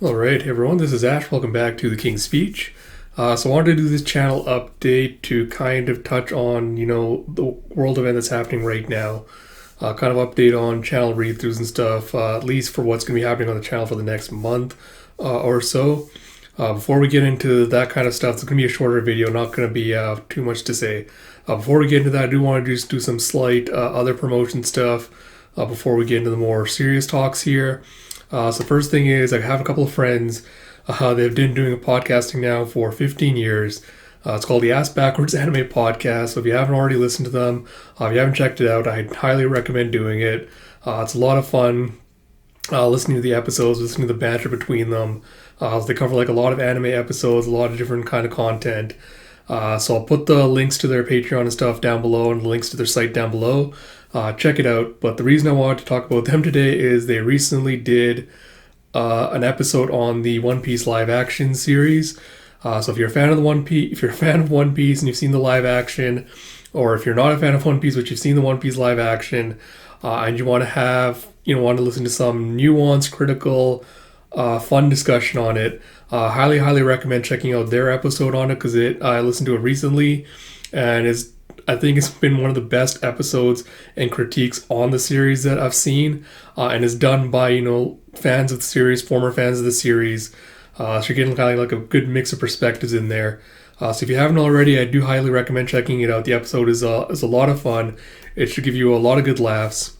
All right, hey everyone, this is Ash. Welcome back to the King's Speech. So I wanted to do this channel update to kind of touch on, the world event that's happening right now. Kind of update on channel read-throughs and stuff, at least for what's going to be happening on the channel for the next month or so. Before we get into that kind of stuff, it's going to be a shorter video, not going to be too much to say. Before we get into that, I do want to just do some slight other promotion stuff before we get into the more serious talks here. So first thing is, I have a couple of friends. They've been doing podcasting now for 15 years. It's called the Ass Backwards Anime Podcast. So if you haven't already listened to them, if you haven't checked it out, I highly recommend doing it. It's a lot of fun listening to the episodes, listening to the banter between them. They cover like a lot of anime episodes, a lot of different kind of content. So I'll put the links to their Patreon and stuff down below and the links to their site down below. Check it out. But the reason I wanted to talk about them today is they recently did an episode on the One Piece live action series. So if you're a fan of One Piece and you've seen the live action, or if you're not a fan of One Piece but you've seen the One Piece live action, and you want to listen to some nuanced, critical, fun discussion on it, highly recommend checking out their episode on it, because I listened to it recently, and I think it's been one of the best episodes and critiques on the series that I've seen, and is done by fans of the series, former fans of the series. So you're getting kind of like a good mix of perspectives in there. So if you haven't already, I do highly recommend checking it out. The episode is a lot of fun. It should give you a lot of good laughs.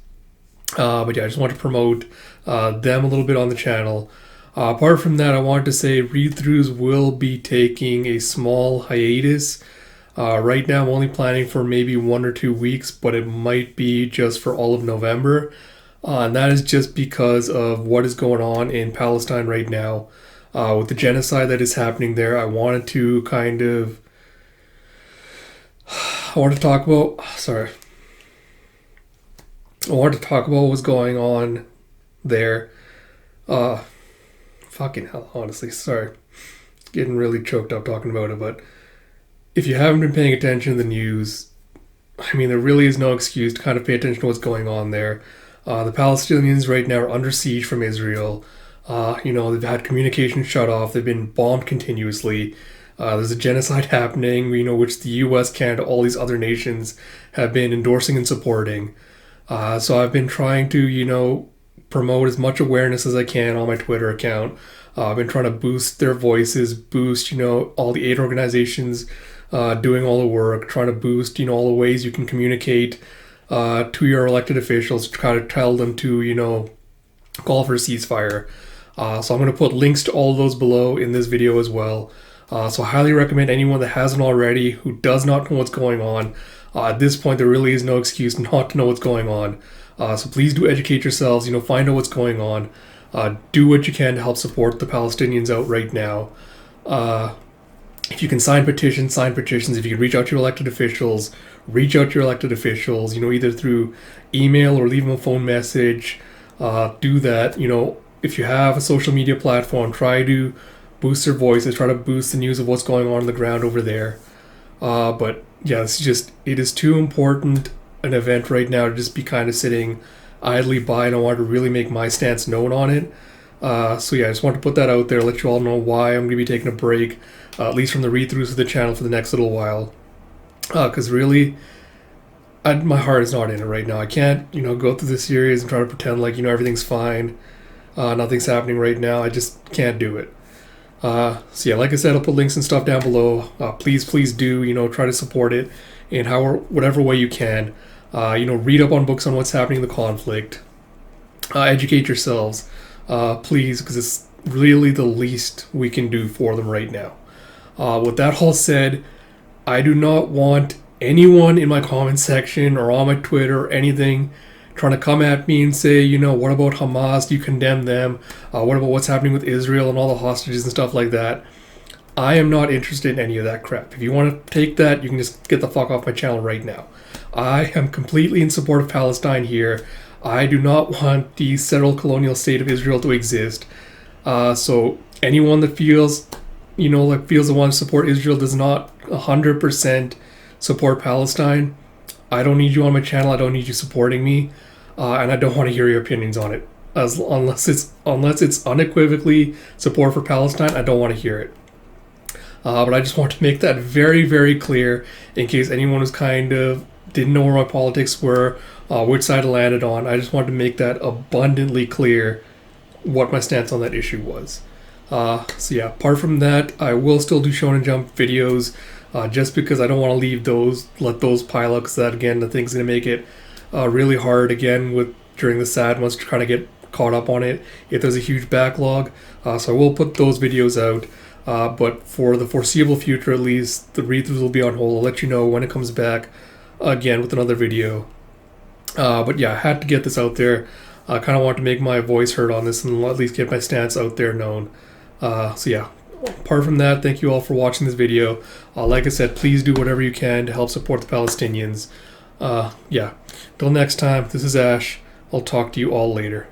But yeah, I just want to promote them a little bit on the channel. Apart from that, I wanted to say read-throughs will be taking a small hiatus. Right now, I'm only planning for maybe 1 or 2 weeks, but it might be just for all of November. And that is just because of what is going on in Palestine right now. With the genocide that is happening there, I wanted to talk about what's going on there. Fucking hell, honestly, sorry. Getting really choked up talking about it, but if you haven't been paying attention to the news, I mean, there really is no excuse to kind of pay attention to what's going on there. The Palestinians right now are under siege from Israel. They've had communication shut off. They've been bombed continuously. There's a genocide happening, which the US, Canada, all these other nations have been endorsing and supporting. So I've been trying to, promote as much awareness as I can on my Twitter account. I've been trying to boost their voices, boost, all the aid organizations doing all the work, trying to boost, all the ways you can communicate to your elected officials, to try to tell them to, call for a ceasefire. So I'm going to put links to all of those below in this video as well. So I highly recommend anyone that hasn't already, who does not know what's going on. At this point, there really is no excuse not to know what's going on. So please do educate yourselves, find out what's going on. Do what you can to help support the Palestinians out right now. If you can sign petitions. If you can reach out to your elected officials, either through email or leave them a phone message. Do that. If you have a social media platform, try to boost their voices, try to boost the news of what's going on the ground over there. But yeah, it is too important an event right now to just be kind of sitting idly by, and I want to really make my stance known on it. So yeah, I just want to put that out there, let you all know why I'm going to be taking a break, at least from the read-throughs of the channel for the next little while. Because really, my heart is not in it right now. I can't, go through this series and try to pretend like, everything's fine. Nothing's happening right now. I just can't do it. So yeah, like I said, I'll put links and stuff down below. Please do, try to support it in whatever way you can. Read up on books on what's happening in the conflict. Educate yourselves, please, because it's really the least we can do for them right now. With that all said, I do not want anyone in my comment section or on my Twitter or anything trying to come at me and say, what about Hamas? Do you condemn them? What about what's happening with Israel and all the hostages and stuff like that? I am not interested in any of that crap. If you want to take that, you can just get the fuck off my channel right now. I am completely in support of Palestine here. I do not want the settled colonial state of Israel to exist. So anyone that feels they want to support Israel does not 100% support Palestine. I don't need you on my channel. I don't need you supporting me. And I don't want to hear your opinions on it. unless it's unequivocally support for Palestine, I don't want to hear it. But I just want to make that very, very clear in case anyone was kind of didn't know where my politics were, which side I landed on. I just wanted to make that abundantly clear what my stance on that issue was. So yeah, apart from that, I will still do Shonen Jump videos, just because I don't want to let those pile up, because that, again, the thing's going to make it really hard, again, during the sad months, trying to get caught up on it if there's a huge backlog. So I will put those videos out. But for the foreseeable future, at least, the read-throughs will be on hold. I'll let you know when it comes back again with another video. But yeah, I had to get this out there. I kind of want to make my voice heard on this and at least get my stance out there known. So yeah, apart from that, thank you all for watching this video. Like I said, please do whatever you can to help support the Palestinians. Yeah, till next time, this is Ash. I'll talk to you all later.